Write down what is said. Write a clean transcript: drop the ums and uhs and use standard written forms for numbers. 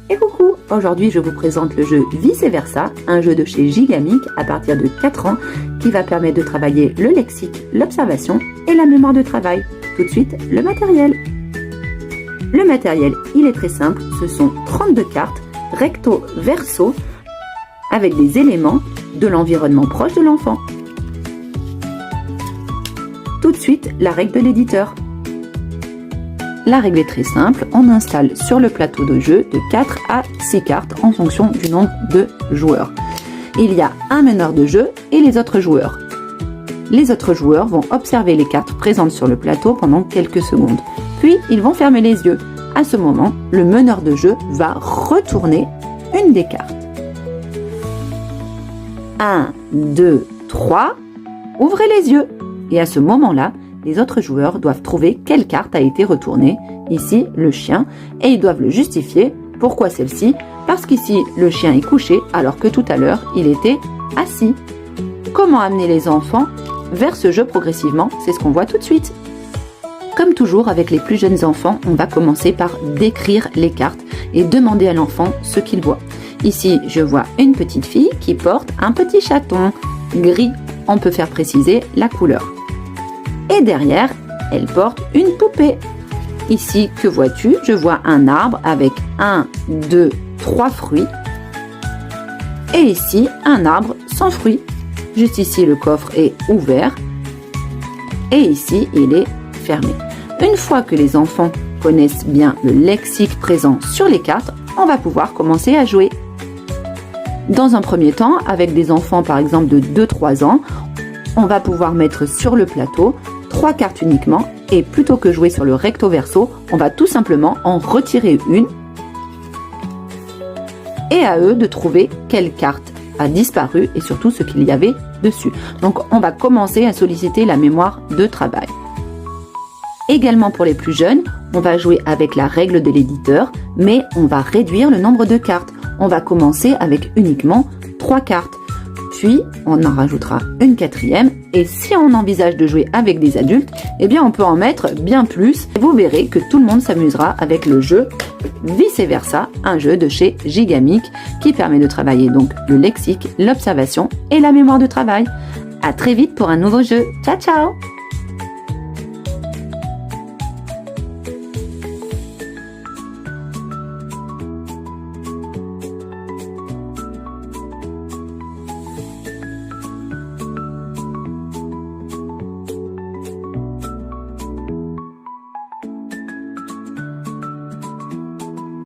Et coucou, aujourd'hui je vous présente le jeu Vice Versa, un jeu de chez Gigamic à partir de 4 ans qui va permettre de travailler le lexique, l'observation et la mémoire de travail. Tout de suite, le matériel. Le matériel, il est très simple, ce sont 32 cartes recto verso avec des éléments de l'environnement proche de l'enfant. Tout de suite, la règle de l'éditeur. La règle est très simple, on installe sur le plateau de jeu de 4 à 6 cartes en fonction du nombre de joueurs. Il y a un meneur de jeu et les autres joueurs. Les autres joueurs vont observer les cartes présentes sur le plateau pendant quelques secondes. Puis, ils vont fermer les yeux. À ce moment, le meneur de jeu va retourner une des cartes. 1, 2, 3, ouvrez les yeux. Et à ce moment-là, les autres joueurs doivent trouver quelle carte a été retournée, ici le chien, et ils doivent le justifier. Pourquoi celle-ci? Parce qu'ici le chien est couché alors que tout à l'heure il était assis. Comment amener les enfants vers ce jeu progressivement? C'est ce qu'on voit tout de suite. Comme toujours avec les plus jeunes enfants, on va commencer par décrire les cartes et demander à l'enfant ce qu'il voit. Ici je vois une petite fille qui porte un petit chaton gris. On peut faire préciser la couleur. Et derrière, elle porte une poupée. Ici, que vois-tu? Je vois un arbre avec 1, 2, 3 fruits. Et ici, un arbre sans fruits. Juste ici, le coffre est ouvert. Et ici, il est fermé. Une fois que les enfants connaissent bien le lexique présent sur les cartes, on va pouvoir commencer à jouer. Dans un premier temps, avec des enfants par exemple de 2-3 ans, on va pouvoir mettre sur le plateau 3 cartes uniquement et plutôt que jouer sur le recto verso, on va tout simplement en retirer une et à eux de trouver quelle carte a disparu et surtout ce qu'il y avait dessus. Donc on va commencer à solliciter la mémoire de travail. Également pour les plus jeunes, on va jouer avec la règle de l'éditeur, mais on va réduire le nombre de cartes. On va commencer avec uniquement 3 cartes. Puis, on en rajoutera une 4e. Et si on envisage de jouer avec des adultes, eh bien, on peut en mettre bien plus. Et vous verrez que tout le monde s'amusera avec le jeu Vice Versa, un jeu de chez Gigamic qui permet de travailler donc le lexique, l'observation et la mémoire de travail. À très vite pour un nouveau jeu. Ciao, ciao!